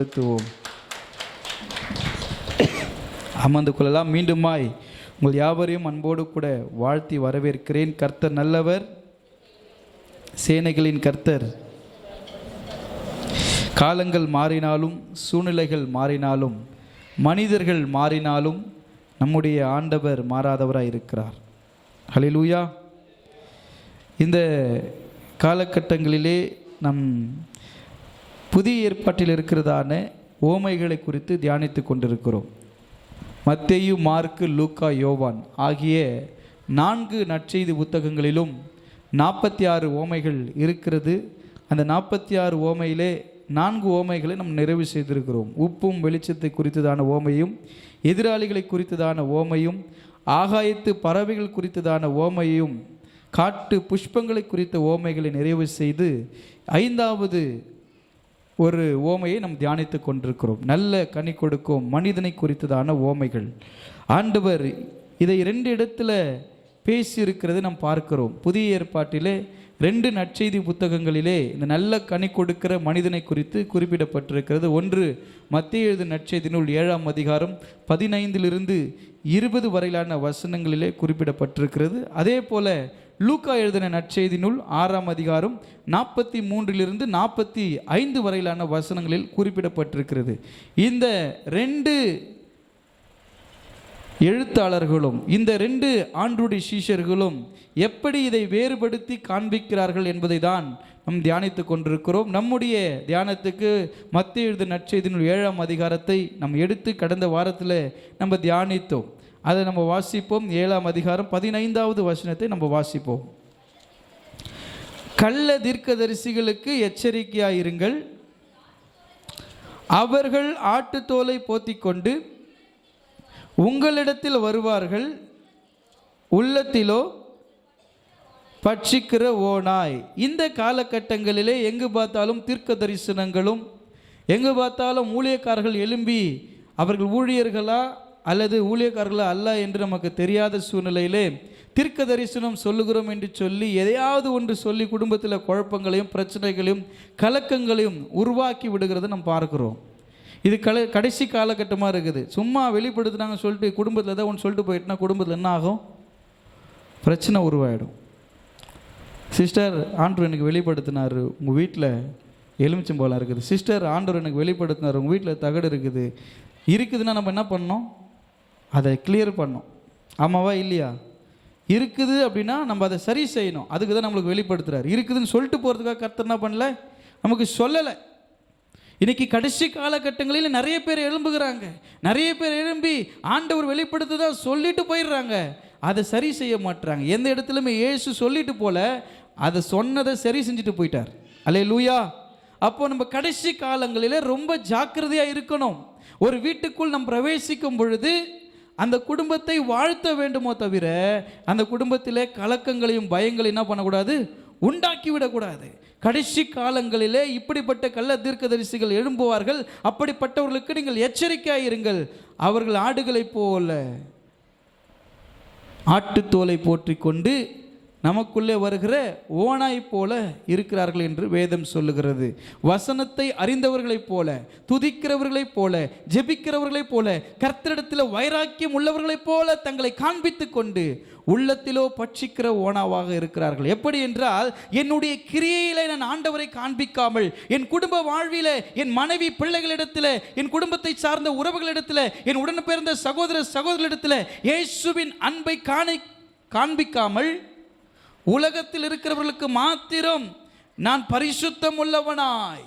செலுத்துவோம். அமர்ந்து கொள்ளலாம். மீண்டுமாய் உங்கள் யாவரையும் அன்போடு கூட வாழ்த்தி வரவேற்கிறேன். கர்த்தர் நல்லவர், சேனைகளின் கர்த்தர். காலங்கள் மாறினாலும், சூழ்நிலைகள் மாறினாலும், மனிதர்கள் மாறினாலும் நம்முடைய ஆண்டவர் மாறாதவராய் இருக்கிறார். ஹல்லேலூயா. இந்த காலகட்டங்களிலே நம் புதிய ஏற்பாட்டில் இருக்கிறதான ஓமைகளை குறித்து தியானித்து கொண்டிருக்கிறோம். மத்தேயு, மார்க்கு, லூக்கா, யோவான் ஆகிய 4 நற்செய்தி புத்தகங்களிலும் 46 ஓமைகள் இருக்கிறது. அந்த 46 ஓமையிலே 4 ஓமைகளை நாம் நிறைவு செய்திருக்கிறோம். உப்பும் வெளிச்சத்தை குறித்ததான ஓமையும், எதிராளிகளை குறித்ததான ஓமையும், ஆகாயத்து பறவைகள் குறித்ததான ஓமையும், காட்டு புஷ்பங்களை குறித்த ஓமைகளை நிறைவு செய்து 5வது ஒரு ஓமையை நாம் தியானித்து கொண்டிருக்கிறோம். நல்ல கனி கொடுக்கும் மனிதனை குறித்ததான ஓமைகள். ஆண்டவர் இதை 2 இடத்துல பேசியிருக்கிறது நாம் பார்க்கிறோம். புதிய ஏற்பாட்டிலே 2 நற்செய்தி புத்தகங்களிலே இந்த நல்ல கனி கொடுக்கிற மனிதனை குறித்து குறிப்பிடப்பட்டிருக்கிறது. ஒன்று மத்தேயு எழுதின நற்செய்தி நூல் 7ஆம் அதிகாரம் 15 20 வரையிலான வசனங்களிலே குறிப்பிடப்பட்டிருக்கிறது. அதே போல லூக்கா எழுதின நற்செய்தி நூல் 6ஆம் அதிகாரம் 43 45 வரையிலான வசனங்களில் குறிப்பிடப்பட்டிருக்கிறது. இந்த 2 எழுத்தாளர்களும், இந்த 2 ஆண்டவருடைய சீஷர்களும் எப்படி இதை வேறுபடுத்தி காண்பிக்கிறார்கள் என்பதை தான் நாம் தியானித்து கொண்டிருக்கிறோம். நம்முடைய தியானத்துக்கு மத்தேயு எழுதின நற்செய்தி நூல் 7ஆம் அதிகாரத்தை நாம் எடுத்து கடந்த வாரத்தில் நம்ம தியானித்தோம். அதை நம்ம வாசிப்போம். 7ஆம் அதிகாரம் 15வது வசனத்தை நம்ம வாசிப்போம். கள்ள தீர்க்கதரிசிகளுக்கு எச்சரிக்கையாயிருங்கள். அவர்கள் ஆட்டுத்தோலை போத்திக்கொண்டு உங்களிடத்தில் வருவார்கள், உள்ளத்திலோ பட்சிக்கிற ஓநாய். இந்த காலகட்டங்களிலே எங்கு பார்த்தாலும் தீர்க்க தரிசனங்களும், எங்கு பார்த்தாலும் ஊழியக்காரர்கள் எழும்பி அவர்கள் ஊழியர்களா அல்லது ஊழியக்காரர்களா அல்ல என்று நமக்கு தெரியாத சூழ்நிலையிலே தீர்க்க தரிசனம் சொல்லுகிறோம் என்று சொல்லி எதையாவது ஒன்று சொல்லி குடும்பத்தில் குழப்பங்களையும் பிரச்சனைகளையும் கலக்கங்களையும் உருவாக்கி விடுகிறத நம்ம பார்க்குறோம். இது கடைசி காலகட்டமாக இருக்குது. சும்மா வெளிப்படுத்தினாங்க சொல்லிட்டு குடும்பத்தில் ஏதாவது ஒன்று சொல்லிட்டு போயிட்டுனா குடும்பத்தில் என்ன ஆகும்? பிரச்சனை உருவாயிடும். சிஸ்டர், ஆண்டவர் எனக்கு வெளிப்படுத்தினார், உங்கள் வீட்டில் எலுமிச்சம்பழம் இருக்குது. சிஸ்டர், ஆண்டவர் எனக்கு வெளிப்படுத்தினார், உங்கள் வீட்டில் தகடு இருக்குதுன்னா நம்ம என்ன பண்ணோம்? அதை கிளியர் பண்ணோம். ஆமாவா இல்லையா? இருக்குது அப்படின்னா நம்ம அதை சரி செய்யணும். அதுக்கு தான் நம்மளுக்கு வெளிப்படுத்துகிறார். இருக்குதுன்னு சொல்லிட்டு போகிறதுக்காக கர்த்தர் என்ன பண்ணல, நமக்கு சொல்லலை. இன்றைக்கி கடைசி காலகட்டங்களில் நிறைய பேர் எழும்புகிறாங்க. நிறைய பேர் எழும்பி ஆண்டவர் வெளிப்படுத்துதான் சொல்லிட்டு போயிடுறாங்க. அதை சரி செய்ய மாட்டுறாங்க. எந்த இடத்துலையுமே இயேசு சொல்லிட்டு போல அதை சொன்னதை சரி செஞ்சுட்டு போயிட்டார். அல்லேலூயா. அப்போ நம்ம கடைசி காலங்களில் ரொம்ப ஜாக்கிரதையாக இருக்கணும். ஒரு வீட்டுக்குள் நாம் பிரவேசிக்கும் பொழுது அந்த குடும்பத்தை வாழ்த்த வேண்டுமோ தவிர அந்த குடும்பத்திலே கலக்கங்களையும் பயங்களையும் என்ன பண்ணக்கூடாது? உண்டாக்கி விடக்கூடாது. கடைசி காலங்களிலே இப்படிப்பட்ட கள்ள தீர்க்கதரிசிகள் எழும்புவார்கள். அப்படிப்பட்டவர்களுக்கு நீங்கள் எச்சரிக்கையாயிருங்கள். அவர்கள் ஆடுகளைப் போல ஆட்டுத்தோலை போற்றி கொண்டு நமக்குள்ளே வருகிற ஓனாய் போல இருக்கிறார்கள் என்று வேதம் சொல்லுகிறது. வசனத்தை அறிந்தவர்களைப் போல, துதிக்கிறவர்களைப் போல, ஜெபிக்கிறவர்களைப் போல, கர்த்தரிடத்தில் வைராக்கியம் உள்ளவர்களைப் போல தங்களை காண்பித்து கொண்டு உள்ளத்திலோ பட்சிக்கிற ஓனாவாக இருக்கிறார்கள். எப்படி என்றால், என்னுடைய கிரியையிலே நான் ஆண்டவரை காண்பிக்காமல் என் குடும்ப வாழ்விலே, என் மனைவி பிள்ளைகளிடத்தில், என் குடும்பத்தை சார்ந்த உறவுகளிடத்தில், என் உடன் பிறந்த சகோதரர்களிடத்தில் இயேசுவின் அன்பை காண்பிக்காமல் உலகத்தில் இருக்கிறவர்களுக்கு மாத்திரம் நான் பரிசுத்தம் உள்ளவனாய்,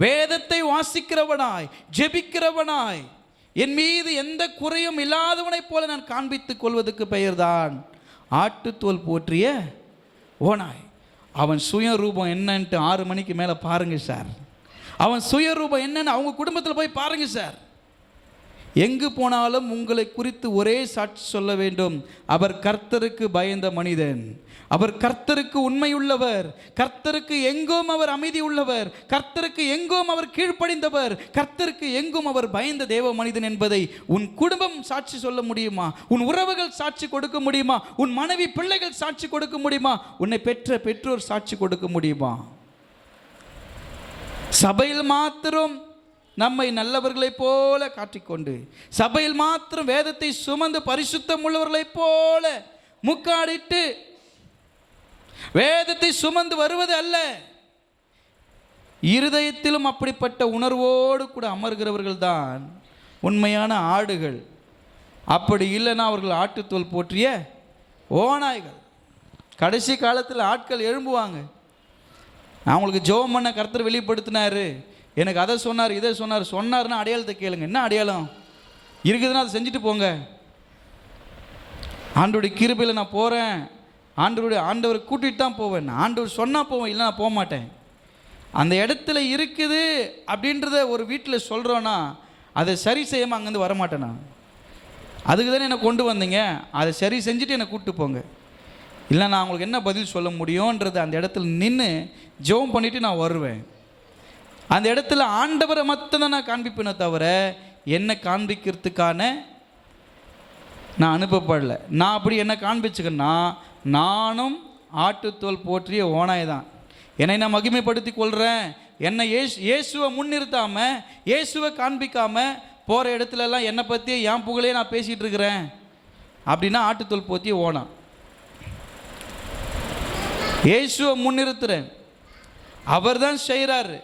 வேதத்தை வாசிக்கிறவனாய், ஜெபிக்கிறவனாய், என் மீது எந்த குறையும் இல்லாதவனைப் போல நான் காண்பித்துக் கொள்வதற்கு பெயர்தான் ஆட்டுத்தோல் போற்றிய ஓனாய். அவன் சுயரூபம் என்னன்ட்டு 6 மணிக்கு மேலே பாருங்க சார். அவன் சுயரூபம் என்னன்னு அவங்க குடும்பத்தில் போய் பாருங்க சார். எங்கு போனாலும் உங்களை குறித்து ஒரே சாட்சி சொல்ல வேண்டும். அவர் கர்த்தருக்கு பயந்த மனிதன், அவர் கர்த்தருக்கு உண்மையுள்ளவர், கர்த்தருக்கு எங்கும் அவர் அமைதி உள்ளவர், கர்த்தருக்கு எங்கும் அவர் கீழ்ப்படிந்தவர், கர்த்தருக்கு எங்கும் அவர் பயந்த தேவ மனிதன் என்பதை உன் குடும்பம் சாட்சி சொல்ல முடியுமா? உன் உறவுகள் சாட்சி கொடுக்க முடியுமா? உன் மனைவி பிள்ளைகள் சாட்சி கொடுக்க முடியுமா? உன்னை பெற்ற பெற்றோர் சாட்சி கொடுக்க முடியுமா? சபையில் மாத்திரம் நம்மை நல்லவர்களைப் போல காட்டிக்கொண்டு, சபையில் மாத்திரம் வேதத்தை சுமந்து பரிசுத்தம் உள்ளவர்களைப் போல முக்காடிட்டு வேதத்தை சுமந்து வருவது அல்ல, இருதயத்திலும் அப்படிப்பட்ட உணர்வோடு கூட அமர்கிறவர்கள் தான் உண்மையான ஆடுகள். அப்படி இல்லைன்னா அவர்கள் ஆட்டுத்தோல் போற்றிய ஓநாய்கள். கடைசி காலத்தில் ஆட்கள் எழும்புவாங்க. அவங்களுக்கு ஜெபம் பண்ண கர்த்தர் வெளிப்படுத்தினாரு, எனக்கு அதை சொன்னார் இதை சொன்னார்னா அடையாளத்தை கேளுங்க. என்ன அடையாளம் இருக்குதுன்னா அதை செஞ்சுட்டு போங்க. ஆண்டவருடைய கிருபையில் நான் போகிறேன், ஆண்டவரை கூட்டிகிட்டு தான் போவேன், ஆண்டவர் சொன்னால் போவேன், இல்லை நான் போக மாட்டேன். அந்த இடத்துல இருக்குது அப்படின்றத ஒரு வீட்டில் சொல்கிறோன்னா அதை சரி செய்யாமல் அங்கேருந்து வரமாட்டேன். நான் அதுக்கு தானே என்னை கொண்டு வந்தீங்க, அதை சரி செஞ்சுட்டு என்னை கூப்பிட்டு போங்க. இல்லை நான் அவங்களுக்கு என்ன பதில் சொல்ல முடியும்ன்றது அந்த இடத்துல நின்று ஜெபம் பண்ணிவிட்டு நான் வருவேன். அந்த இடத்துல ஆண்டவரை மட்டும்தான் நான் காண்பிப்பேனே தவிர என்னை காண்பிக்கிறதுக்கான நான் அனுப்பப்படலை. நான் அப்படி என்ன காண்பிச்சுக்கன்னா நானும் ஆட்டுத்தோல் போற்றிய ஓனாய் தான். என்னை நான் மகிமைப்படுத்தி கொள்கிறேன். என்னை இயேசுவை முன்னிறுத்தாமல் இயேசுவை காண்பிக்காமல் போகிற இடத்துலலாம் என்னை பற்றியே என் புகழையே நான் பேசிகிட்டு இருக்கிறேன் அப்படின்னா ஆட்டுத்தோல் போற்றிய ஓனா. இயேசுவை முன்னிறுத்துறேன், அவர் தான் செய்கிறாரு,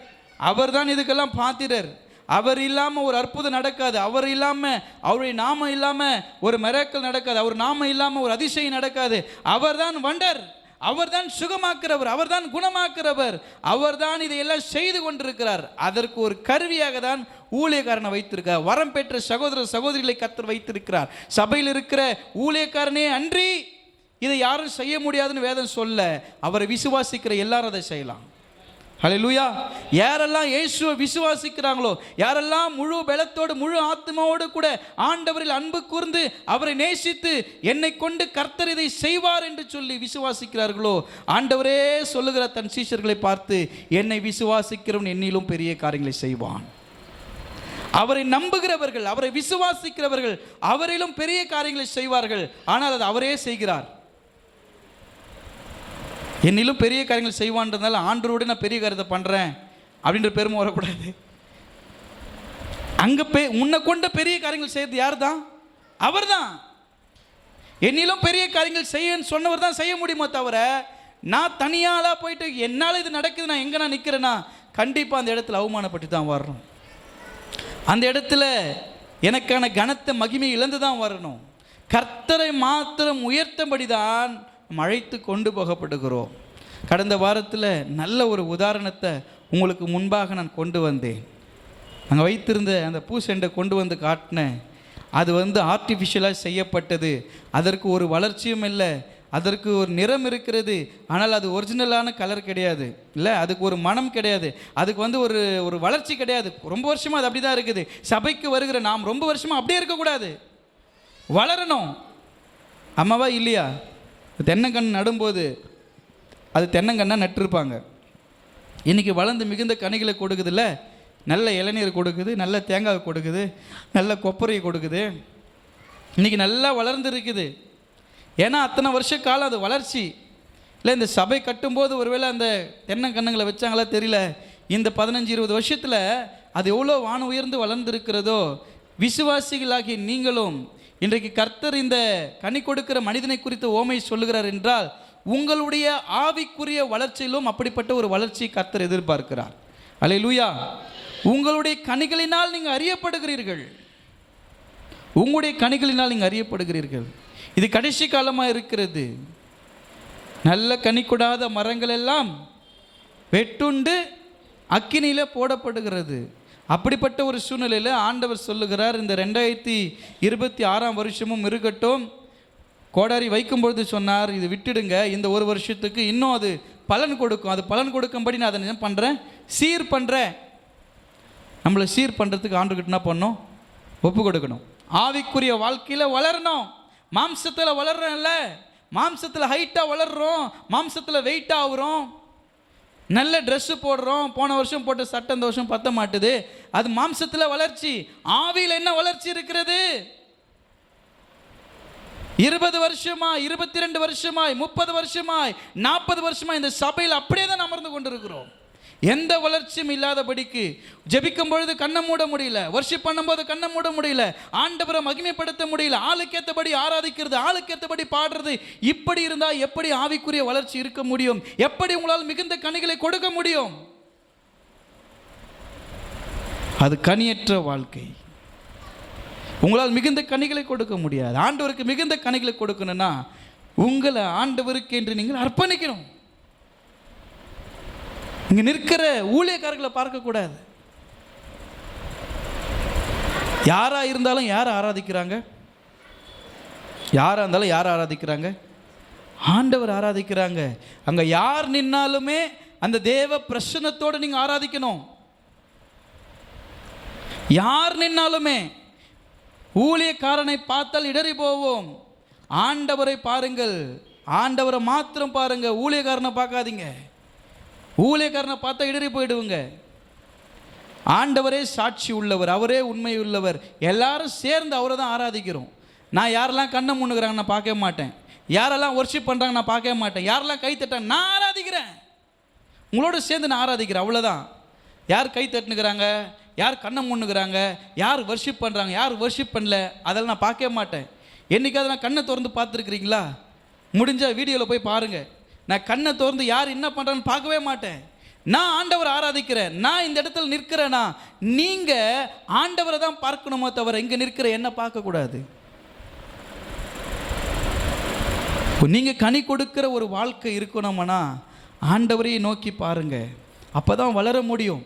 அவர் தான் இதுக்கெல்லாம் பாத்திரர், அவர் இல்லாமல் ஒரு அற்புதம் நடக்காது, அவர் இல்லாமல் அவருடைய நாமம் இல்லாமல் ஒரு மிராக்கிள் நடக்காது, அவர் நாமம் இல்லாமல் ஒரு அதிசயம் நடக்காது. அவர் தான் வண்டர், அவர் தான் சுகமாக்குறவர், அவர் தான் குணமாக்குறவர், அவர் தான் இதையெல்லாம் செய்து கொண்டிருக்கிறார். அதற்கு ஒரு கருவியாக தான் ஊழியக்காரனை வைத்திருக்கிறார். வரம் பெற்ற சகோதர சகோதரிகளை கர்த்தர் வைத்திருக்கிறார். சபையில் இருக்கிற ஊழியக்காரனே அன்றி இதை யாரும் செய்ய முடியாதுன்னு வேதம் சொல்ல, அவரை விசுவாசிக்கிற எல்லாரும் அதை செய்யலாம். ஹல்லேலூயா. யாரெல்லாம் இயேசுவை விசுவாசிக்கிறாங்களோ, யாரெல்லாம் முழு பலத்தோடு முழு ஆத்மாவோடு கூட ஆண்டவரில் அன்பு கூர்ந்து அவரை நேசித்து என்னை கொண்டு கர்த்தர் இதை செய்வார் என்று சொல்லி விசுவாசிக்கிறார்களோ, ஆண்டவரே சொல்லுகிற தன் சீஷர்களை பார்த்து, என்னை விசுவாசிக்கிறவன் என்னிலும் பெரிய காரியங்களை செய்வான். அவரை நம்புகிறவர்கள், அவரை விசுவாசிக்கிறவர்கள் அவரிலும் பெரிய காரியங்களை செய்வார்கள். ஆனால் அது அவரே செய்கிறார். என்னிலும் பெரிய காரியங்கள் செய்வான்றதுனால ஆண்டவரோட நான் பெரிய காரியத்தை பண்ணுறேன் அப்படின்ற பெருமை வரக்கூடாது. அங்கே உன்னை கொண்ட பெரிய காரியங்கள் செய்யறது யார் தான்? அவர் தான். என்னிலும் பெரிய காரியங்கள் செய்யன்னு சொன்னவர் தான் செய்ய முடியுமோ தவிர, நான் தனியாளாக போயிட்டு என்னால் இது நடக்குது நான் எங்கே நான் நிற்கிறேன்னா கண்டிப்பாக அந்த இடத்துல அவமானப்பட்டு தான் வரணும். அந்த இடத்துல எனக்கான கனத்தை மகிமை இழந்து தான் வரணும். கர்த்தரை மாத்திரம் உயர்த்தபடி தான் அழைத்து கொண்டு போகப்படுகிறோம். கடந்த வாரத்தில் நல்ல ஒரு உதாரணத்தை உங்களுக்கு முன்பாக நான் கொண்டு வந்தேன். அங்கே வைத்திருந்த அந்த பூசெண்டை கொண்டு வந்து காட்டினேன். அது ஆர்டிஃபிஷியலாக செய்யப்பட்டது. அதற்கு ஒரு வளர்ச்சியும் இல்லை, அதற்கு ஒரு நிறம் இருக்கிறது, ஆனால் அது ஒரிஜினலான கலர் கிடையாது, இல்லை அதுக்கு ஒரு மனம் கிடையாது, அதுக்கு ஒரு ஒரு வளர்ச்சி கிடையாது. ரொம்ப வருஷமாக அது அப்படி தான் இருக்குது. சபைக்கு வருகிற நாம் ரொம்ப வருஷமாக அப்படியே இருக்கக்கூடாது, வளரணும். அம்மாவா இல்லையா? தென்னங்கன்று நடும்போது அது தென்னங்கன்னாக நட்டிருப்பாங்க. இன்றைக்கி வளர்ந்து மிகுந்த கனிகளை கொடுக்குதுல்ல, நல்ல இளநீர் கொடுக்குது, நல்ல தேங்காய் கொடுக்குது, நல்ல கொப்பரையை கொடுக்குது. இன்றைக்கி நல்லா வளர்ந்து இருக்குது. ஏன்னா அத்தனை வருஷ காலம் அது வளர்ச்சி இல்லை. இந்த சபை கட்டும்போது ஒருவேளை அந்த தென்னங்கன்னுங்களை வச்சாங்களா தெரியல. இந்த 15-20 வருஷத்தில் அது எவ்வளோ வானம் உயர்ந்து வளர்ந்துருக்கிறதோ, விசுவாசிகளாகி நீங்களும் இன்றைக்கு கர்த்தர் இந்த கனி கொடுக்கிற மனிதனை குறித்து ஓமை சொல்லுகிறார் என்றால், உங்களுடைய ஆவிக்குரிய வளர்ச்சியிலும் அப்படிப்பட்ட ஒரு வளர்ச்சி கர்த்தர் எதிர்பார்க்கிறார். அல்லேலூயா. உங்களுடைய கனிகளினால் நீங்கள் அறியப்படுகிறீர்கள், உங்களுடைய கனிகளினால் நீங்கள் அறியப்படுகிறீர்கள். இது கடைசி காலமாக இருக்கிறது. நல்ல கனி கொடாத மரங்கள் எல்லாம் வெட்டுண்டு அக்கினியில் போடப்படுகிறது. அப்படிப்பட்ட ஒரு சூழ்நிலையில் ஆண்டவர் சொல்லுகிறார், இந்த 2026 வருஷமும் இருக்கட்டும். கோடாரி வைக்கும்பொழுது சொன்னார், இது விட்டுடுங்க, இந்த ஒரு வருஷத்துக்கு இன்னும் அது பலன் கொடுக்கும். அது பலன் கொடுக்கும்படி நான் அதை என்ன பண்ணுறேன், சீர் பண்ணுறேன். நம்மளை சீர் பண்ணுறதுக்கு ஆண்டுகிட்ட என்ன பண்ணணும், ஒப்பு கொடுக்கணும். ஆவிக்குரிய வாழ்க்கையில் வளரணும். மாம்சத்தில் வளர்றோம்ல, மாம்சத்தில் ஹைட்டாக வளர்கிறோம், மாம்சத்தில் வெயிட்டாக ஆகுறோம், நல்ல ட்ரெஸ்ஸு போடுறோம், போன வருஷம் போட்ட சட்டை இந்த வருஷம் பத்த மாட்டுது. அது மாம்சத்தில் வளர்ச்சி. ஆவியில் என்ன வளர்ச்சி இருக்கிறது? 20 வருஷமாய், 22 வருஷமாய், 30 வருஷமாய், 40 வருஷமாய் இந்த சபையில் அப்படியே தான் அமர்ந்து கொண்டிருக்கிறோம். எந்த வளர்ச்சியும் இல்லாதபடிக்கு ஜெபிக்கும் பொழுது கண்ணை மூட முடியல, வர்ஷிப் பண்ணும்போது கண்ணை மூட முடியல, ஆண்டவரை மகிமைப்படுத்த முடியல, ஆளுக்கேற்றபடி ஆராதிக்கிறது, ஆளுக்கேற்றபடி பாடுறது, இப்படி இருந்தால் எப்படி ஆவிக்குரிய வளர்ச்சி இருக்க முடியும்? எப்படி உங்களால் மிகுந்த கனிகளை கொடுக்க முடியும்? அது கனியற்ற வாழ்க்கை. உங்களால் மிகுந்த கனிகளை கொடுக்க முடியாது. ஆண்டவருக்கு மிகுந்த கனிகளை கொடுக்கணும்னா உங்களை ஆண்டவருக்கு என்று நீங்கள் அர்ப்பணிக்கணும். இங்க நிற்கிற ஊழியக்காரர்களை பார்க்கக்கூடாது. யாரா இருந்தாலும் யாரை ஆராதிக்கிறாங்க? யாரா இருந்தாலும் யாரை ஆராதிக்கிறாங்க? ஆண்டவர் ஆராதிக்கிறாங்க. அங்க யார் நின்னாலுமே அந்த தேவ பிரசன்னத்தோடு நீங்க ஆராதிக்கணும். யார் நின்னாலுமே. ஊழியக்காரனை பார்த்தால் இடறி போவோம். ஆண்டவரை பாருங்கள், ஆண்டவரை மாத்திரம் பாருங்க, ஊழியக்காரனை பார்க்காதீங்க. ஊழியக்காரனை பார்த்தா இடறி போயிடுவுங்க. ஆண்டவரே சாட்சி உள்ளவர், அவரே உண்மை உள்ளவர். எல்லாரும் சேர்ந்து அவரை தான் ஆராதிக்கிறோம். நான் யாரெல்லாம் கண்ணை முன்னுக்கிறாங்க நான் பார்க்க மாட்டேன், யாரெல்லாம் ஒர்ஷிப் பண்ணுறாங்க நான் பார்க்க மாட்டேன், யாரெல்லாம் கை தட்டாங்க நான் ஆராதிக்கிறேன், உங்களோட சேர்ந்து நான் ஆராதிக்கிறேன், அவ்வளோதான். யார் கை தட்டுனுக்கிறாங்க, யார் கண்ணை முன்னுக்கிறாங்க, யார் வர்ஷிப் பண்ணுறாங்க, யார் வர்ஷிப் பண்ணல, அதெல்லாம் நான் பார்க்க மாட்டேன். என்றைக்காவது நான் கண்ணை திறந்து பார்த்துருக்குறீங்களா? முடிஞ்ச வீடியோவில் போய் பாருங்கள். நான் கண்ணை திறந்து யார் என்ன பண்ணுறான்னு பார்க்கவே மாட்டேன். நான் ஆண்டவர் ஆராதிக்கிறேன். நான் இந்த இடத்துல நிற்கிறேன்னா நீங்கள் ஆண்டவரை தான் பார்க்கணுமோ தவிர இங்கே நிற்கிற என்ன பார்க்கக்கூடாது. நீங்கள் கனி கொடுக்கிற ஒரு வாழ்க்கை இருக்கணுமானா ஆண்டவரையை நோக்கி பாருங்கள். அப்போ தான் வளர முடியும்.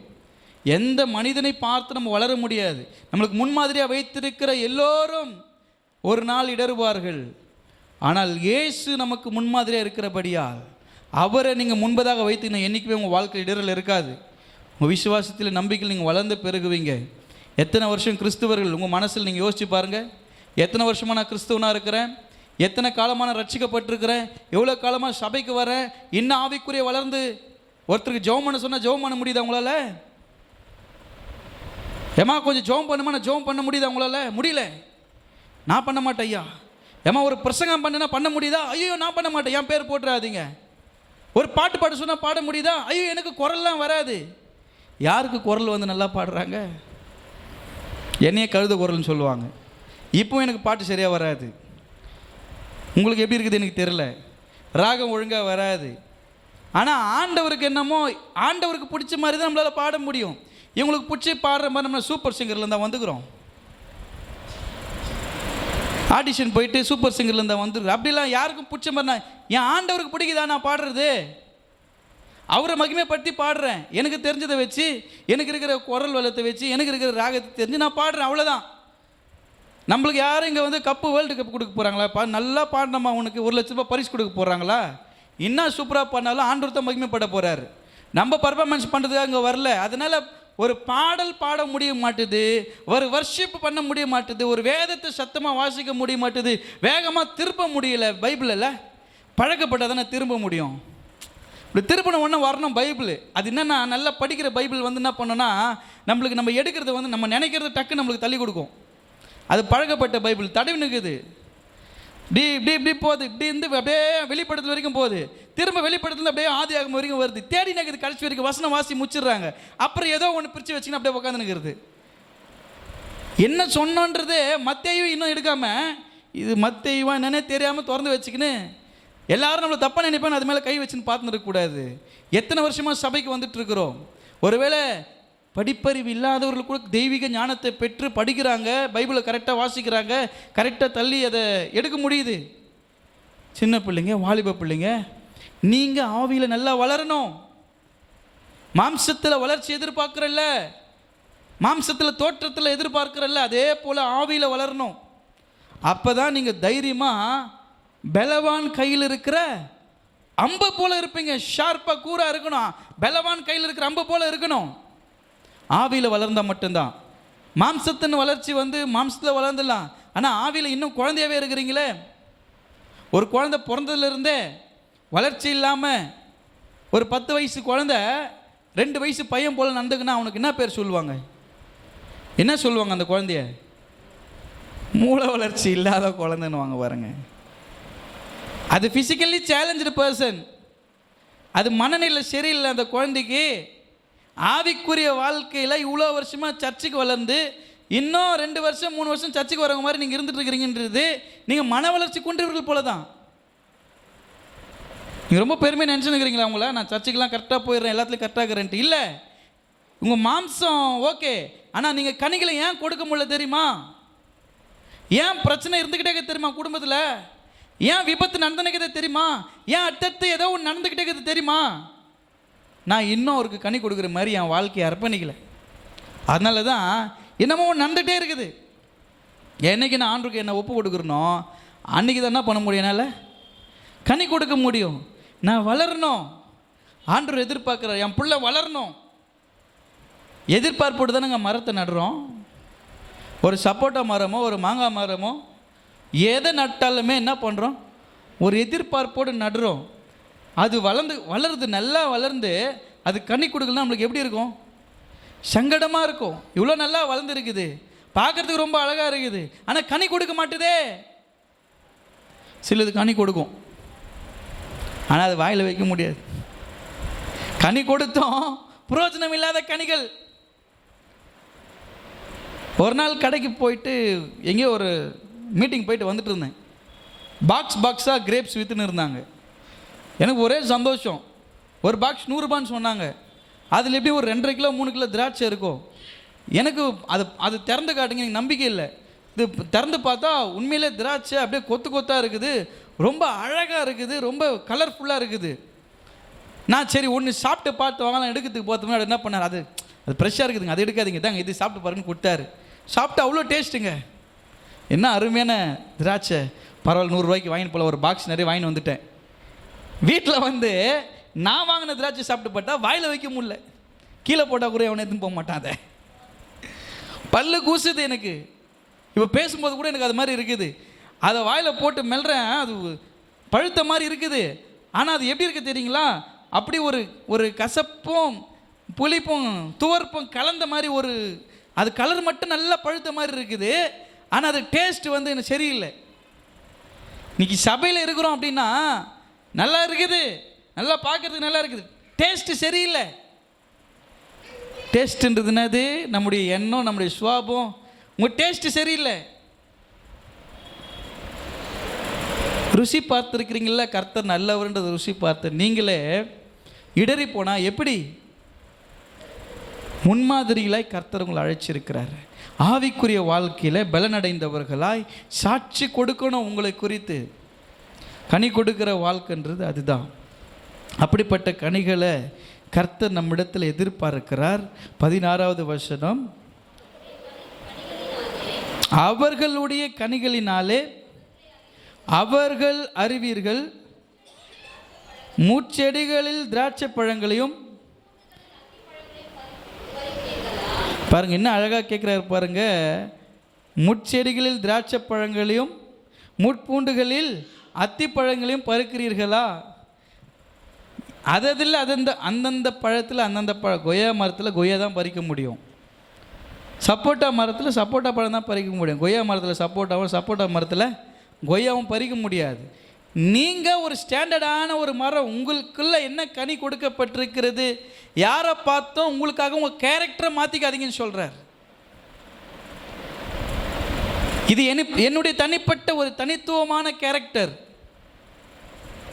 எந்த மனிதனை பார்த்து நம்ம வளர முடியாது. நம்மளுக்கு முன்மாதிரியாக வைத்திருக்கிற எல்லோரும் ஒரு நாள் இடறுவார்கள். ஆனால் இயேசு நமக்கு முன்மாதிரியாக இருக்கிறபடியால் அவரை நீங்கள் முன்பதாக வைத்து என்றைக்குமே உங்கள் வாழ்க்கை இடரல் இருக்காது. உங்கள் விசுவாசத்தில் நம்பிக்கையில் நீங்கள் வளர்ந்து பெருகுவீங்க. எத்தனை வருஷம் கிறிஸ்துவர்கள் உங்கள் மனசில் நீங்கள் யோசிச்சு பாருங்கள். எத்தனை வருஷமாக நான் கிறிஸ்துவனாக இருக்கிறேன், எத்தனை காலமாக நான் ரட்சிக்கப்பட்டிருக்கிறேன், எவ்வளோ காலமாக சபைக்கு வரேன், இன்னும் ஆவிக்குரிய வளர்ந்து ஒருத்தருக்கு ஜெபம் பண்ண சொன்னால் ஜெபம் பண்ண முடியுதா உங்களால்? ஏமா கொஞ்சம் ஜெபம் பண்ணுமா, நான் ஜெபம் பண்ண முடியுதா உங்களால்? முடியல, நான் பண்ண மாட்டேன் ஐயா. ஏமா ஒரு பிரசங்கம் பண்ணுனா பண்ண முடியுதா? ஐயோ நான் பண்ண மாட்டேன், என் பேர் போட்டுறாதீங்க. ஒரு பாட்டு பாட சொன்னால் பாட முடியுதா? ஐயோ எனக்கு குரல்லாம் வராது. யாருக்கு குரல் வந்து நல்லா பாடுறாங்க? என்னையே கழுத குரல்னு சொல்லுவாங்க. இப்போ எனக்கு பாட்டு சரியாக வராது. உங்களுக்கு எப்படி இருக்குது எனக்கு தெரியல, ராகம் ஒழுங்காக வராது. ஆனால் ஆண்டவருக்கு என்னமோ ஆண்டவருக்கு பிடிச்ச மாதிரி தான் நம்மளால் பாட முடியும். இவங்களுக்கு பிடிச்சி பாடுற மாதிரி நம்ம சூப்பர் சிங்கரில் தான் வந்துக்கிறோம். ஆடிஷன் போயிட்டு சூப்பர் சிங்கரில் தான் வந்துருக்குறோம். அப்படிலாம் யாருக்கும் பிடிச்ச மாதிரி என் ஆண்டவருக்கு பிடிக்குதா நான் பாடுறது? அவரை மகிமைப்படுத்தி பாடுறேன். எனக்கு தெரிஞ்சதை வச்சு, எனக்கு இருக்கிற குரல் வளத்தை வச்சு, எனக்கு இருக்கிற ராகத்தை தெரிஞ்சு நான் பாடுறேன், அவ்வளோதான். நம்மளுக்கு யாரும் இங்கே வந்து கப்பு வேர்ல்டு கப் கொடுக்க போகிறாங்களா? நல்லா பாடினம்மா உனக்கு 1 லட்ச ரூபாய் பரிசு கொடுக்க போகிறாங்களா? இன்னும் சூப்பராக பண்ணாலும் ஆண்டவர் தான் மகிமைப்பட போகிறாரு. நம்ம பர்ஃபார்மன்ஸ் பண்ணுறதுக்காக இங்கே வரல. அதனால் ஒரு பாடல் பாட முடிய மாட்டுது, ஒரு வர்ஷிப் பண்ண முடிய மாட்டுது, ஒரு வேதத்தை சத்தமாக வாசிக்க முடிய மாட்டுது, வேகமாக திருப்ப முடியல. பைபிளில் பழக்கப்பட்டால் தானே திரும்ப முடியும். இப்படி திருப்பணும் ஒன்று வரணும் பைபிள். அது என்னென்னா நல்லா படிக்கிற பைபிள் வந்து என்ன பண்ணோன்னா நம்மளுக்கு நம்ம எடுக்கிறது வந்து நம்ம நினைக்கிறது டக்கு நம்மளுக்கு தள்ளி கொடுக்கும். அது பழக்கப்பட்ட பைபிள் தடவி நிற்குது. இப்படி இப்படி இப்படி போகுது, இப்படி இருந்து அப்படியே வெளிப்படுத்தல் வரைக்கும் போகுது, திரும்ப வெளிப்படுத்தல் அப்படியே ஆதி ஆகும் வரைக்கும் வருது, தேடி நிற்குது, கடைசி வரைக்கும் வசனம் வாசி முடிச்சிடுறாங்க. அப்புறம் ஏதோ ஒன்று பிரித்து வச்சுக்கின்னு அப்படியே உட்காந்து நிற்கிறது. என்ன சொன்னோன்றது மத்தேயு இன்னும் எடுக்காம, இது மத்தேயுவா என்னன்னே தெரியாமல் திறந்து வச்சுக்கின்னு எல்லாரும் நம்மளை தப்பாக நினைப்பேன், அது மேலே கை வச்சுன்னு பார்த்துன்னு இருக்கக்கூடாது. எத்தனை வருஷமாக சபைக்கு வந்துட்டு இருக்கிறோம். ஒருவேளை படிப்பறிவு இல்லாதவர்கள் கூட தெய்வீக ஞானத்தை பெற்று படிக்கிறாங்க, பைபிளை கரெக்டாக வாசிக்கிறாங்க, கரெக்டாக தள்ளி அதை எடுக்க முடியுது. சின்ன பிள்ளைங்க, வாலிப பிள்ளைங்க, நீங்கள் ஆவியில் நல்லா வளரணும். மாம்சத்தில் வளர்ச்சி எதிர்பார்க்குறல்ல, மாம்சத்தில் தோற்றத்தில் எதிர்பார்க்குறல்ல, அதே போல் ஆவியில் வளரணும். அப்போ தான் நீங்கள் தைரியமாக பலவான் கையில் இருக்கிற அம்பை போல் இருப்பீங்க. ஷார்ப்பாக கூராக இருக்கணும். பலவான் கையில் இருக்கிற அம்பை போல் இருக்கணும். ஆவியில் வளர்ந்தால் மட்டும்தான். மாம்சத்தின் வளர்ச்சி வந்து மாம்சத்தில் வளர்ந்துடலாம், ஆனால் ஆவியில் இன்னும் குழந்தையாகவே இருக்கிறீங்களே. ஒரு குழந்தை பிறந்ததுலேருந்தே வளர்ச்சி இல்லாமல் ஒரு 10 வயசு குழந்தை 2 வயசு பையன் போல் நடந்துக்குன்னா அவனுக்கு என்ன பேர் சொல்லுவாங்க? என்ன சொல்லுவாங்க? அந்த குழந்தைய மூளை வளர்ச்சி இல்லாத குழந்தைன்னு வாங்க பாருங்க. அது ஃபிசிக்கலி சேலஞ்சு பர்சன். அது மனநிலை சரியில்லை அந்த குழந்தைக்கு. ஆவிக்குரிய வாழ்க்கையில் இவ்வளோ வருஷமாக சர்ச்சுக்கு வளர்ந்து இன்னும் 2 வருஷம் 3 வருஷம் சர்ச்சுக்கு வரவங்க மாதிரி நீங்கள் இருந்துட்டு இருக்கிறீங்கன்றது நீங்கள் மன வளர்ச்சி கொண்டவர்கள் போல தான். நீங்கள் ரொம்ப பெருமையாக நினச்சுன்னுக்கிறீங்களா அவங்கள? நான் சர்ச்சுக்கெல்லாம் கரெக்டாக போயிடுறேன், எல்லாத்துலையும் கரெக்டாக இருக்கிறேன்ட்டு. இல்லை, உங்கள் மாம்சம் ஓகே, ஆனால் நீங்கள் கனிகளை ஏன் கொடுக்க முடியல தெரியுமா? ஏன் பிரச்சனை இருந்துக்கிட்டே தெரியுமா? குடும்பத்தில் ஏன் விபத்து நடந்துக்கிட்டே தெரியுமா? ஏன் அடுத்தடுத்து ஏதோ ஒன்று நடந்துக்கிட்டே தெரியுமா? நான் இன்னும் அவருக்கு கனி கொடுக்குற மாதிரி என் வாழ்க்கையை அர்ப்பணிக்கலை. அதனால தான் என்னமோ ஒன்று நடந்துகிட்டே இருக்குது. என்னைக்கு நான் ஆண்டவருக்கு என்னை ஒப்பு கொடுக்குறனோ அன்றைக்கி தான் என்ன பண்ண முடியும், என்னால் கனி கொடுக்க முடியும். நான் வளரணும், ஆண்டவர் எதிர்பார்க்குறார், என் பிள்ளை வளரணும். எதிர்பார்ப்போடு தானே நாங்கள் மரத்தை நடுறோம். ஒரு சப்போட்டா மரமோ ஒரு மாங்காய் மரமோ எதை நட்டாலுமே என்ன பண்ணுறோம், ஒரு எதிர்பார்ப்போடு நடுறோம். அது வளருது, நல்லா வளர்ந்து அது கனி கொடுக்கலன்னா நம்மளுக்கு எப்படி இருக்கும்? சங்கடமாக இருக்கும். இவ்வளோ நல்லா வளர்ந்து இருக்குது, பார்க்குறதுக்கு ரொம்ப அழகாக இருக்குது, ஆனால் கனி கொடுக்க மாட்டுதே. சிலது கனி கொடுக்கும், ஆனால் அது வாயில் வைக்க முடியாது. கனி கொடுத்தோம், பிரயோஜனம் இல்லாத கனிகள். ஒரு நாள் கடைக்கு போயிட்டு எங்கேயோ ஒரு மீட்டிங் போயிட்டு வந்துட்டு இருந்தேன். பாக்ஸாக கிரேப்ஸ் விற்றுன்னு இருந்தாங்க. எனக்கு ஒரே சந்தோஷம். ஒரு பாக்ஸ் 100 ரூபான்னு சொன்னாங்க. அதில் எப்படி ஒரு 2.5 கிலோ 3 கிலோ திராட்சை இருக்கும். எனக்கு அது திறந்து காட்டுங்க, எனக்கு நம்பிக்கை இல்லை. இது திறந்து பார்த்தா உண்மையிலே திராட்சை அப்படியே கொத்தாக இருக்குது, ரொம்ப அழகாக இருக்குது, ரொம்ப கலர்ஃபுல்லாக இருக்குது. நான் சரி ஒன்று சாப்பிட்டு பார்த்து வாங்கலாம் எடுக்கிறதுக்கு போகிறதுக்கு என்ன பண்ணார், அது ஃப்ரெஷ்ஷாக இருக்குதுங்க, அது எடுக்காதீங்க, தாங்க இது சாப்பிட்டு பாருன்னு கொடுத்தாரு. சாப்பிட்டு அவ்வளோ டேஸ்ட்டுங்க, என்ன அருமையான திராட்சை. பரவாயில்ல, 100 ரூபாய்க்கு வாங்கிட்டு போல. ஒரு பாக்ஸ் நிறைய வாங்கிட்டு வந்துட்டேன். வீட்டில் வந்து நான் வாங்கின திராட்சை சாப்பிட்டு பார்த்தா வாயில் வைக்க முடியல. கீழே போட்டால் கூட எவனை எதுவும் போக மாட்டான். அதை பல்லு கூசுது எனக்கு. இப்போ பேசும்போது கூட எனக்கு அது மாதிரி இருக்குது. அதை வாயில் போட்டு மெல்றேன், அது பழுத்த மாதிரி இருக்குது. ஆனால் அது எப்படி இருக்குது தெரியுங்களா? அப்படி ஒரு கசப்பும் புளிப்பும் துவர்ப்பும் கலந்த மாதிரி ஒரு, அது கலர் மட்டும் நல்லா பழுத்த மாதிரி இருக்குது. ஆனால் அது டேஸ்ட் வந்து எனக்கு சரியில்லை. இன்னைக்கு சபையில் இருக்கிறோம் அப்படின்னா நல்லா இருக்குது, நல்லா பார்க்கறதுக்கு நல்லா இருக்குது, டேஸ்ட்டு சரியில்லை. டேஸ்ட்டுன்றது என்னது? நம்முடைய எண்ணம், நம்முடைய சுவாபம். உங்கள் டேஸ்ட்டு சரியில்லை. ருசி பார்த்துருக்கிறீங்களா? கர்த்தர் நல்லவர்ன்றது ருசி பார்த்து நீங்களே இடறி போனால் எப்படி? முன்மாதிரிகளாய் கர்த்தர் உங்களை அழைச்சிருக்கிறார். ஆவிக்குரிய வாழ்க்கையில் பலனடைந்தவர்களாய் சாட்சி கொடுக்கணும் உங்களை குறித்து. கனி கொடுக்கிற வாழ்க்கைன்றது அதுதான். அப்படிப்பட்ட கனிகளை கர்த்தர் நம்மிடத்தில் எதிர்பார்க்கிறார். 16வது வசனம், அவர்களுடைய கனிகளினாலே அவர்கள் அறிவீர்கள், முட்செடிகளில் திராட்சை பழங்களையும். பாருங்க என்ன அழகாக கேட்குறாரு பாருங்க. முட்செடிகளில் திராட்சை பழங்களையும் முட்பூண்டுகளில் அத்திப்பழங்களையும் பறிக்கிறீர்களா? அதில் அந்தந்த பழத்தில் அந்தந்த கொய்யா மரத்தில் கொய்யா தான் பறிக்க முடியும். சப்போட்டா மரத்தில் சப்போட்டா பழம் தான் பறிக்க முடியும். கொய்யா மரத்தில் சப்போட்டா மரத்தில் கொய்யாவும் பறிக்க முடியாது. நீங்கள் ஒரு ஸ்டாண்டர்டான ஒரு மரம், உங்களுக்குள்ள என்ன கனி கொடுக்கப்பட்டிருக்கிறது, யாரை பார்த்தோம் உங்களுக்காக உங்கள் கேரக்டரை மாற்றிக்காதீங்கன்னு சொல்கிறார். இது என்னுடைய தனிப்பட்ட ஒரு தனித்துவமான கேரக்டர்.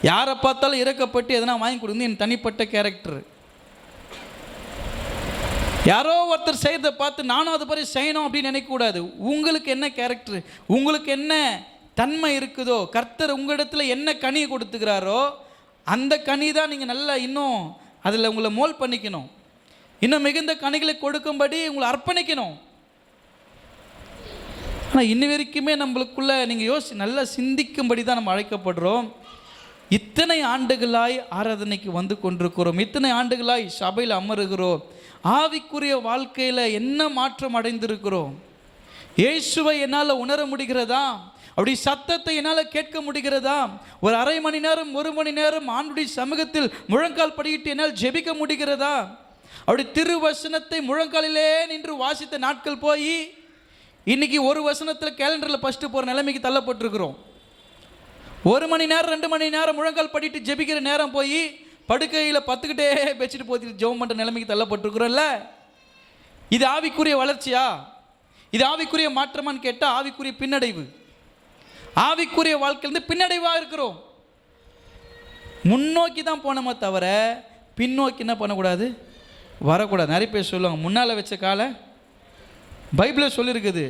யாரை பார்த்தாலும் இறக்கப்பட்டு எதனா வாங்கி கொடுங்க, என் தனிப்பட்ட கேரக்டர். யாரோ ஒருத்தர் செய்யறதை பார்த்து நானும் அது மாதிரி செய்யணும் அப்படின்னு நினைக்கக்கூடாது. உங்களுக்கு என்ன கேரக்டர், உங்களுக்கு என்ன தன்மை இருக்குதோ, கர்த்தர் உங்களிடத்தில் என்ன கனியை கொடுத்துக்கிறாரோ அந்த கனி தான் நீங்கள் நல்லா இன்னும் அதில் உங்களை மோல் பண்ணிக்கணும். இன்னும் மிகுந்த கனிகளை கொடுக்கும்படி உங்களை அர்ப்பணிக்கணும். ஆனால் இன்ன வரைக்குமே நம்மளுக்குள்ள நீங்கள் நல்லா சிந்திக்கும்படி தான் நம்ம அழைக்கப்படுறோம். இத்தனை ஆண்டுகளாய் ஆராதனைக்கு வந்து கொண்டிருக்கிறோம், இத்தனை ஆண்டுகளாய் சபையில் அமருகிறோம். ஆவிக்குரிய வாழ்க்கையில் என்ன மாற்றம் அடைந்திருக்கிறோம்? இயேசுவை என்னால் உணர முடிகிறதா? அப்படி சத்தத்தை என்னால் கேட்க முடிகிறதா? ஒரு அரை மணி நேரம் 1 மணி நேரம் ஆண்டுடைய சமூகத்தில் முழங்கால் படியிட்டு என்னால் ஜெபிக்க முடிகிறதா? அப்படி திருவசனத்தை முழங்காலிலே நின்று வாசித்த நாட்கள் போய் இன்னைக்கு ஒரு வசனத்தில் கேலண்டரில் ஃபஸ்ட்டு போகிற நிலைமைக்கு தள்ளப்பட்டிருக்கிறோம். 1 மணி நேரம் 2 மணி நேரம் முழங்கால் படிட்டு ஜெபிக்கிற நேரம் போய் படுக்கையில் பத்துக்கிட்டே பெட்ஷீட் போத்திட்டு ஜெபம் பண்ணுற நிலைமைக்கு தள்ளப்பட்டிருக்கிறோம்ல. இது ஆவிக்குரிய வளர்ச்சியா? இது ஆவிக்குரிய மாற்றமான்னு கேட்டால் ஆவிக்குரிய பின்னடைவு. ஆவிக்குரிய வாழ்க்கையிலேருந்து பின்னடைவாக இருக்கிறோம். முன்னோக்கி தான் போனோமே தவிர பின்னோக்கி என்ன பண்ணக்கூடாது, வரக்கூடாது. நிறைய பேர் சொல்லுவாங்க, முன்னால் வச்ச காலை பைபிளில் சொல்லியிருக்குது,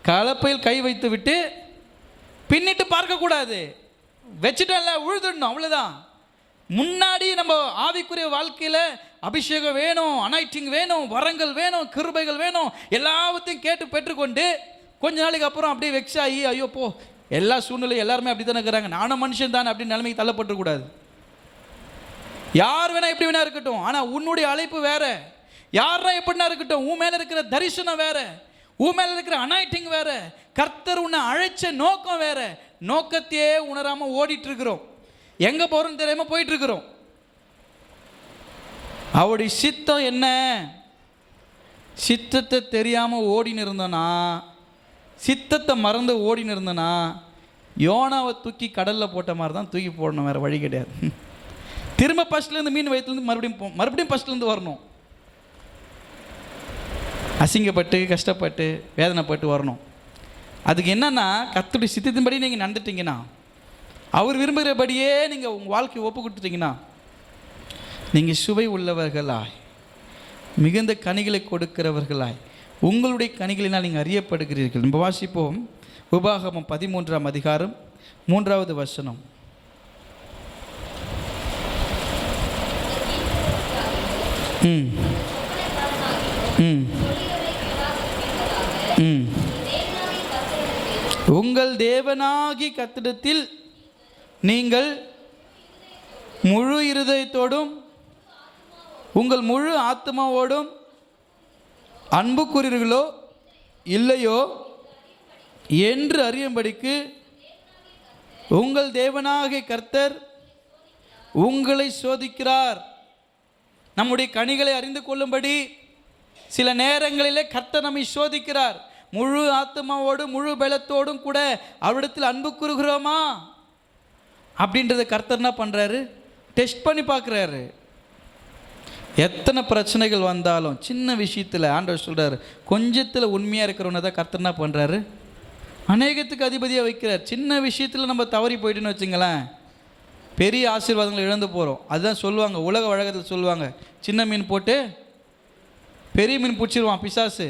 கலப்பையில் கை வைத்து விட்டு பின்னிட்டு பார்க்கக்கூடாது. வச்சுட்டோம்ல, உழுதுடணும், அவ்வளோதான். முன்னாடி நம்ம ஆவிக்குரிய வாழ்க்கையில் அபிஷேகம் வேணும், அனாய்டிங் வேணும், வரங்கள் வேணும், கிருபைகள் வேணும், எல்லாத்தையும் கேட்டு பெற்றுக்கொண்டு கொஞ்ச நாளைக்கு அப்புறம் அப்படியே வெக்ஸ் ஆகி ஐயோ போ, எல்லா சூழ்நிலையும் எல்லாருமே அப்படி தானே இருக்கிறாங்க, நானும் மனுஷன் தானே அப்படின்னு நிலைமைக்கு தள்ளப்பட்டுக்கூடாது. யார் வேணா எப்படி வேணா இருக்கட்டும், ஆனால் உன்னுடைய அழைப்பு வேற. யாரா எப்படின்னா இருக்கட்டும், உன் மேலே இருக்கிற தரிசனம் வேற, உன் மேலே இருக்கிற அனாய்டிங் வேற, கர்த்தர் உன்னை அழைச்ச நோக்கம் வேற. நோக்கத்தையே உணராமல் ஓடிட்டு இருக்கிறோம், எங்கே போகிறோன்னு தெரியாமல் போயிட்டு இருக்கிறோம். அவருடைய சித்தம் என்ன, சித்தத்தை தெரியாமல் ஓடின்னு இருந்தோன்னா, சித்தத்தை மறந்து ஓடின்னு இருந்தோன்னா யோனாவை தூக்கி கடலில் போட்ட மாதிரி தான் தூக்கி போடணும், வேறு வழி கிடையாது. திரும்ப ஃபஸ்ட்லேருந்து மீன் வயிற்றுலேருந்து மறுபடியும் ஃபஸ்ட்லேருந்து வரணும். அசிங்கப்பட்டு கஷ்டப்பட்டு வேதனைப்பட்டு வரணும். அதுக்கு என்னன்னா, கர்த்தருடைய சித்தத்தின்படி நீங்கள் நடந்துட்டீங்கன்னா, அவர் விரும்புகிறபடியே நீங்கள் உங்கள் வாழ்க்கையை ஒப்பு கொடுத்துட்டீங்கன்னா, நீங்கள் சுவை உள்ளவர்களாய் மிகுந்த கனிகளை கொடுக்கிறவர்களாய் உங்களுடைய கனிகளினால் நீங்கள் அறியப்படுகிறீர்கள். நம்ம வாசிப்போம் உபாகமம் 13ஆம் அதிகாரம் 3வது வசனம். உங்கள் தேவனாகி கர்த்தரிடத்தில் நீங்கள் முழு இருதயத்தோடும் உங்கள் முழு ஆத்மாவோடும் அன்பு கூறுகிறீர்களோ இல்லையோ என்று அறியும்படிக்கு உங்கள் தேவனாகிய கர்த்தர் உங்களை சோதிக்கிறார். நம்முடைய கனிகளை அறிந்து கொள்ளும்படி சில நேரங்களிலே கர்த்தர் நம்மை சோதிக்கிறார். முழு ஆத்மாவோடும் முழு பலத்தோடும் கூட அவரிடத்தில் அன்பு கூறுகிறோமா அப்படின்றத கர்த்தர் என்ன பண்ணுறாரு, டெஸ்ட் பண்ணி பார்க்குறாரு. எத்தனை பிரச்சனைகள் வந்தாலும் சின்ன விஷயத்தில் ஆண்டவர் சொல்கிறார், கொஞ்சத்தில் உண்மையாக இருக்கிறவனை தான் கர்த்தர் என்ன பண்ணுறாரு, அநேகத்துக்கு அதிபதியாக வைக்கிறார். சின்ன விஷயத்தில் நம்ம தவறி போயிட்டுன்னு வச்சுங்களேன், பெரிய ஆசீர்வாதங்களை இழந்து போகிறோம். அதுதான் சொல்லுவாங்க, உலக வழக்கத்தில் சொல்லுவாங்க, சின்ன மீன் போட்டு பெரிய மீன் பிடிச்சிருவான் பிசாசு.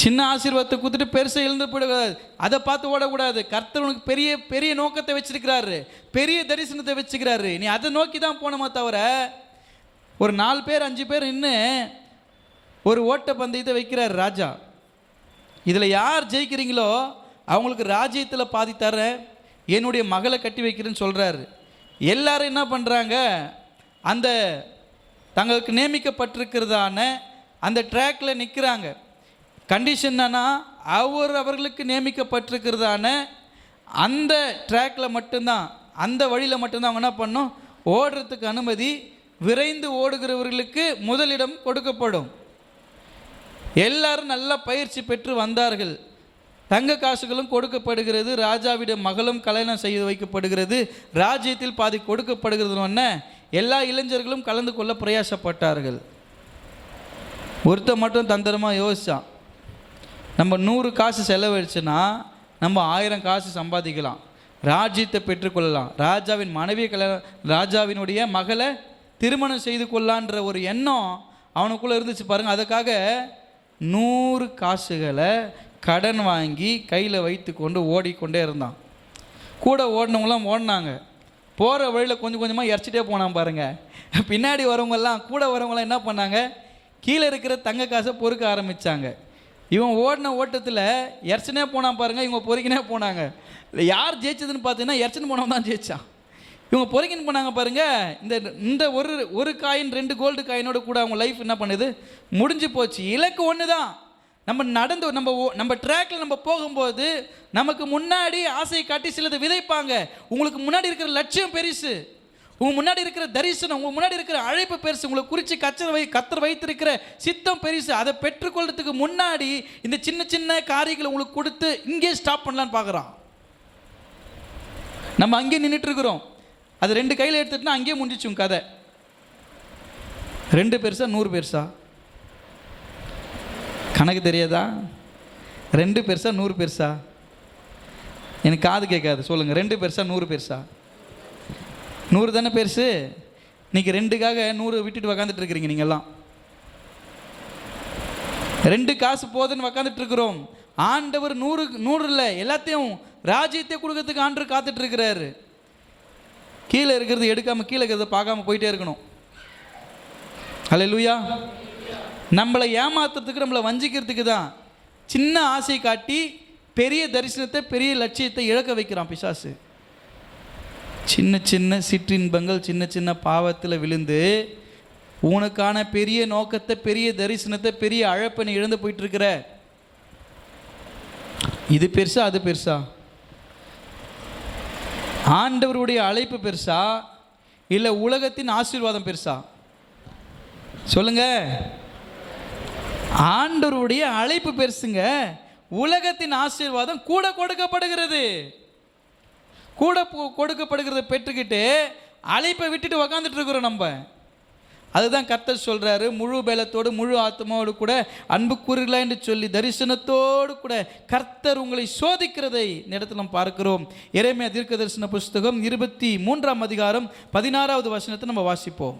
சின்ன ஆசீர்வாதத்தை கொடுத்துட்டு பெருசை எழுந்து போயிடக்கூடாது, அதை பார்த்து ஓடக்கூடாது. கர்த்தர் உனக்கு பெரிய பெரிய நோக்கத்தை வச்சிருக்கிறாரு, பெரிய தரிசனத்தை வச்சுக்கிறாரு. நீ அதை நோக்கி தான் போனோமா தவிர, ஒரு 4 பேர் 5 பேர் இன்னும் ஒரு ஓட்ட பந்தயத்தை வைக்கிறார் ராஜா. இதில் யார் ஜெயிக்கிறீங்களோ அவங்களுக்கு ராஜ்யத்தில் பாதி தர, என்னுடைய மகளை கட்டி வைக்கிறேன்னு சொல்கிறாரு. எல்லாரும் என்ன பண்ணுறாங்க, அந்த தங்களுக்கு நியமிக்கப்பட்டிருக்கிறதான அந்த ட்ராக்கில் நிற்கிறாங்க. கண்டிஷன் என்னன்னா, அவர்களுக்கு நியமிக்கப்பட்டிருக்கிறதான அந்த ட்ராக்கில் மட்டும்தான், அந்த வழியில் மட்டும்தான் அவங்க என்ன பண்ணணும், ஓடுறதுக்கு அனுமதி. விரைந்து ஓடுகிறவர்களுக்கு முதலிடம் கொடுக்கப்படும். எல்லாரும் நல்ல பயிற்சி பெற்று வந்தார்கள். தங்க காசுகளும் கொடுக்கப்படுகிறது, ராஜாவிட மகளும் கல்யாணம் செய்து வைக்கப்படுகிறது, ராஜ்யத்தில் பாதி கொடுக்கப்படுகிறதுன்னு எல்லா இளைஞர்களும் கலந்து கொள்ள பிரயாசப்பட்டார்கள். ஒருத்த மட்டும் தந்திரமாக யோசித்தான், நம்ம 100 காசு செலவழிச்சுன்னா நம்ம 1000 காசு சம்பாதிக்கலாம், ராஜ்யத்தை பெற்றுக்கொள்ளலாம், ராஜாவின் மனைவியை கல்யாணம், ராஜாவினுடைய மகளை திருமணம் செய்து கொள்ளலான்ற ஒரு எண்ணம் அவனுக்குள்ளே இருந்துச்சு பாருங்கள். அதுக்காக 100 காசுகளை கடன் வாங்கி கையில் வைத்து கொண்டு ஓடிக்கொண்டே இருந்தான். கூட ஓடினவங்களாம் ஓடினாங்க, போகிற வழியில் கொஞ்சம் கொஞ்சமாக இறச்சிட்டே போனான் பாருங்கள். பின்னாடி வரவங்கெல்லாம், கூட வரவங்களாம் என்ன பண்ணாங்க, கீழே இருக்கிற தங்க காசை பொறுக்க ஆரம்பித்தாங்க. இவன் ஓடின ஓட்டத்தில் இறச்சினே போனான் பாருங்கள், இவங்க பொறுக்கினே போனாங்க. இல்லை யார் ஜெயிச்சதுன்னு பார்த்தீங்கன்னா இறச்சின்னு போனவன் தான் ஜெயிச்சான். இவங்க பொறுக்கின்னு போனாங்க பாருங்கள். இந்த ஒரு காயின் 2 கோல்டு காயினோட கூட அவங்க லைஃப் என்ன பண்ணுது, முடிஞ்சு போச்சு. இலக்கு ஒன்று தான். நம்ம ட்ராக்கில் நம்ம போகும்போது நமக்கு முன்னாடி ஆசையை காட்டி சிலதை விதைப்பாங்க. உங்களுக்கு முன்னாடி இருக்கிற லட்சியம் பெருசு, உங்கள் முன்னாடி இருக்கிற தரிசனம், உங்கள் முன்னாடி இருக்கிற அழைப்பு பெருசு, உங்களை குறித்து கத்தர் வைத்திருக்கிற சித்தம் பெருசு. அதை பெற்றுக்கொள்றதுக்கு முன்னாடி இந்த சின்ன சின்ன காரியங்களை உங்களுக்கு கொடுத்து இங்கே ஸ்டாப் பண்ணலான்னு பார்க்குறான். நம்ம அங்கே நின்றுட்டு இருக்கிறோம். அது 2 கையில் எடுத்துட்டுனா அங்கேயே முடிஞ்சிச்சும் கதை. 2 பெருசா 100 பெருசா? கணக்கு தெரியாதா? 2 பெருசா 100 பெருசா? எனக்கு காது கேட்காது, சொல்லுங்கள். 2 பெருசா 100 பெருசா? 100 தானே பெருசு. இன்னைக்கு 2க்காக 100 விட்டுட்டு உக்காந்துட்டு இருக்கிறீங்க. நீங்கள்லாம் 2 காசு போதுன்னு உக்காந்துட்டு இருக்கிறோம். ஆண்டவர் 100 இல்லை, எல்லாத்தையும் ராஜ்யத்தை கொடுக்கறதுக்கு ஆண்டவர் காத்துட்டு இருக்கிறாரு. கீழே இருக்கிறது எடுக்காம கீழே இருக்கிறத பார்க்காம போயிட்டே இருக்கணும். அல்லேலூயா. நம்மளை ஏமாத்துறதுக்கு, நம்மளை வஞ்சிக்கிறதுக்கு தான் சின்ன ஆசை காட்டி பெரிய தரிசனத்தை, பெரிய லட்சியத்தை இழக்க வைக்கிறான் பிசாசு. சின்ன சின்ன சிற்றின்பங்கள், சின்ன சின்ன பாவத்தில் விழுந்து உனக்கான பெரிய நோக்கத்தை, பெரிய தரிசனத்தை, பெரிய அழைப்பை நீ இழந்து போயிட்டு இருக்கிற. இது பெருசா அது பெருசா? ஆண்டவருடைய அழைப்பு பெருசா இல்லை உலகத்தின் ஆசீர்வாதம் பெருசா? சொல்லுங்க. ஆண்டவருடைய அழைப்பு பெருசுங்க. உலகத்தின் ஆசீர்வாதம் கூட கொடுக்கப்படுகிறது. கூட கொடுக்கப்படுகிறத பெற்றுக்கிட்டு அழைப்பை விட்டுட்டு உக்காந்துட்டு இருக்கிறோம் நம்ம. அதுதான் கர்த்தர் சொல்றாரு, முழு பலத்தோடு முழு ஆத்மாவோடு கூட அன்பு கூறுகளா என்று சொல்லி தரிசனத்தோடு கூட கர்த்தர் உங்களை சோதிக்கிறதை இந்த இடத்துல நம்ம பார்க்கிறோம். எரேமியா தீர்க்க தரிசன புஸ்தகம் 23ஆம் அதிகாரம் 16வது வசனத்தை நம்ம வாசிப்போம்.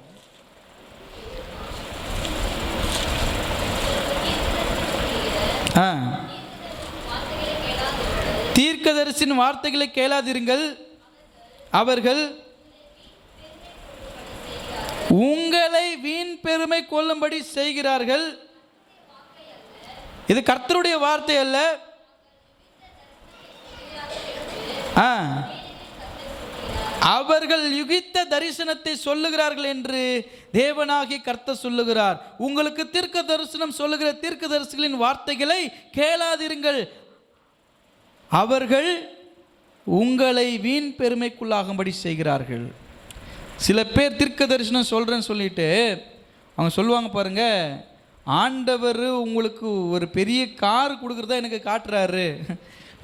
தீர்க்கதரிசியின் வார்த்தைகளை கேளாதிருங்கள், அவர்கள் உங்களை வீண் பெருமை கொள்ளும்படி செய்கிறார்கள். இது கர்த்தருடைய வார்த்தை அல்ல. அவர்கள் யுகித்த தரிசனத்தை சொல்லுகிறார்கள் என்று தேவனாகி கர்த்தர் சொல்லுகிறார். உங்களுக்கு தீர்க்க தரிசனம் சொல்லுகிற தீர்க்க தரிசிகளின் வார்த்தைகளை கேளாதிருங்கள், அவர்கள் உங்களை வீண் பெருமைக்குள்ளாகும்படி செய்கிறார்கள். சில பேர் தீர்க்க தரிசனம் சொல்கிறேன்னு சொல்லிட்டு அவங்க சொல்லுவாங்க பாருங்க, ஆண்டவர் உங்களுக்கு ஒரு பெரிய கார் கொடுக்குறதா எனக்கு காட்டுறாரு,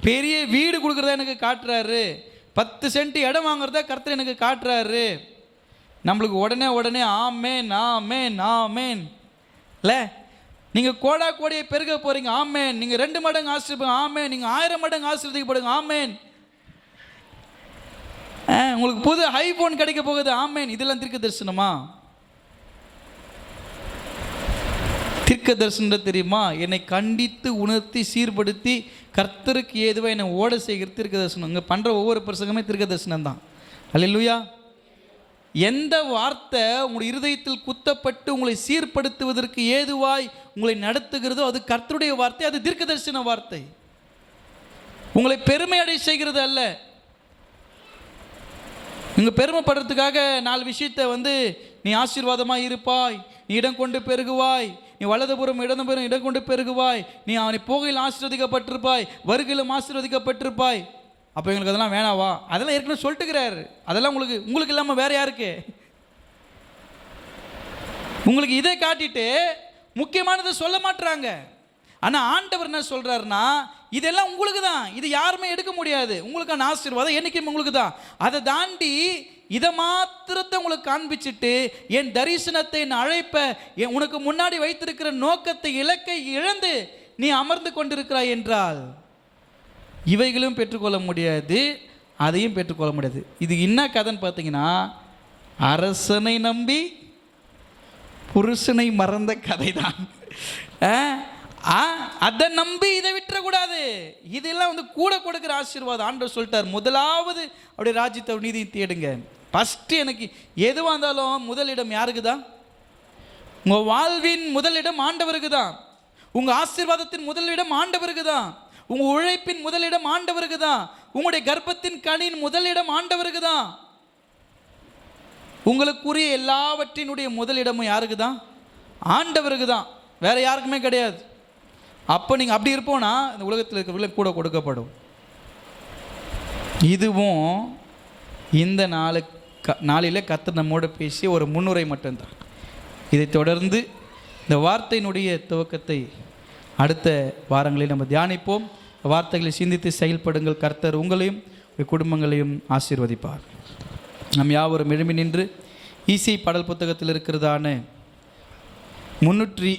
பெரிய வீடு கொடுக்குறதா எனக்கு காட்டுறாரு, 10 சென்ட் இடம் வாங்குறதா கர்த்தர் எனக்கு காட்டுறாரு. நம்மளுக்கு உடனே ஆமேன் ஆமேன் ஆமேன் இல்லை. நீங்கள் கோடியை பெருக போகிறீங்க, ஆமேன். நீங்கள் 2 மடங்கு ஆசீர்வாதம், ஆமேன். நீங்கள் 1000 மடங்கு ஆசீர்வதிக்கப்படுங்க, ஆமேன். உங்களுக்கு புது ஐபோன் கிடைக்க போகுது, ஆமேன். இதெல்லாம் தீர்க்க தரிசனமா? தீர்க்க தரிசனம் தெரியுமா? என்னை கண்டித்து உணர்த்தி சீர்படுத்தி கர்த்தருக்கு ஏதுவாக என்னை ஓட செய்கிற தீர்க்க தரிசனம். இங்கே பண்ணுற ஒவ்வொரு பிரசங்கமே தீர்க்க தரிசனம் தான். அல்லேலூயா. எந்த வார்த்தை உங்களுடைய இருதயத்தில் குத்தப்பட்டு உங்களை சீர்படுத்துவதற்கு ஏதுவாய் உங்களை நடத்துகிறதோ அது கர்த்தருடைய வார்த்தை, அது தீர்க்க தரிசன வார்த்தை. உங்களை பெருமை அடைய செய்கிறது அல்ல. இங்கே பெருமைப்படுறதுக்காக 4 விஷயத்தை நீ ஆசீர்வாதமாக இருப்பாய், நீ இடம் கொண்டு பெருகுவாய், நீ வலதுபுறம் இடதுபுறம் இடம் கொண்டு பெருகுவாய், நீ அவனை போகையில் ஆசீர்வதிக்கப்பட்டிருப்பாய், வருகையிலும் ஆசீர்வதிக்கப்பட்டிருப்பாய். அப்போ எங்களுக்கு அதெல்லாம் வேணாவா? அதெல்லாம் ஏற்கனவே சொல்லிட்டுக்கிறாரு. அதெல்லாம் உங்களுக்கு இல்லாமல் வேற யாருக்கு? உங்களுக்கு இதை காட்டிட்டு முக்கியமானதை சொல்ல மாட்டுறாங்க. ஆனால் ஆண்டவர் என்ன சொல்கிறாருன்னா, இதெல்லாம் உங்களுக்கு தான், இது யாருமே எடுக்க முடியாது. உங்களுக்கான ஆசீர்வாதம் என்னைக்கும் உங்களுக்கு தான். அதை தாண்டி இதை மாத்திரத்தை உங்களுக்கு காண்பிச்சுட்டு என் தரிசனத்தை, என் அழைப்பை, உனக்கு முன்னாடி வைத்திருக்கிற நோக்கத்தை, இலக்கை இழந்து நீ அமர்ந்து கொண்டிருக்கிறாய் என்றால் இவைகளும் பெற்றுக்கொள்ள முடியாது, அதையும் பெற்றுக்கொள்ள முடியாது. இது என்ன கதைன்னு பார்த்தீங்கன்னா, அரசனை நம்பி புருஷனை மறந்த கதை தான். அதை நம்பி இதை விட்டுறக்கூடாது. இதெல்லாம் கூட கொடுக்குற ஆசீர்வாதம். ஆண்டவர் சொல்லிட்டார், முதலாவது அப்படியே ராஜ்யத்தை நீதி தேடுங்க. ஃபஸ்ட்டு எனக்கு எதுவாக இருந்தாலும் முதலிடம் யாருக்கு தான்? உங்கள் வாழ்வின் முதலிடம் ஆண்டவருக்கு தான். உங்கள் ஆசீர்வாதத்தின் முதலிடம் ஆண்டவருக்கு தான். உங்கள் உழைப்பின் முதலிடம் ஆண்டவருக்கு தான். உங்களுடைய கர்ப்பத்தின் கனியின் முதலிடம் ஆண்டவருக்கு தான். உங்களுக்குரிய எல்லாவற்றினுடைய முதலிடமும் யாருக்கு தான்? ஆண்டவருக்கு தான், வேற யாருக்குமே கிடையாது. அப்போ நீங்கள் அப்படி இருப்போன்னா இந்த உலகத்தில் இருக்கிறவர்களுக்கு கூட கொடுக்கப்படும். இதுவும் இந்த நாளில் கர்த்தர் நம்மோடு பேசிய ஒரு முன்னுரை மட்டும்தான். இதை தொடர்ந்து இந்த வார்த்தையினுடைய துவக்கத்தை அடுத்த வாரங்களில் நம்ம தியானிப்போம். வார்த்தைகளை சிந்தித்து செயல்படுங்கள். கர்த்தர் உங்களையும் குடும்பங்களையும் ஆசீர்வதிப்பார். நம் யாவரும் எழும்பி நின்று இசை பாடல் புத்தகத்தில் இருக்கிறதான 300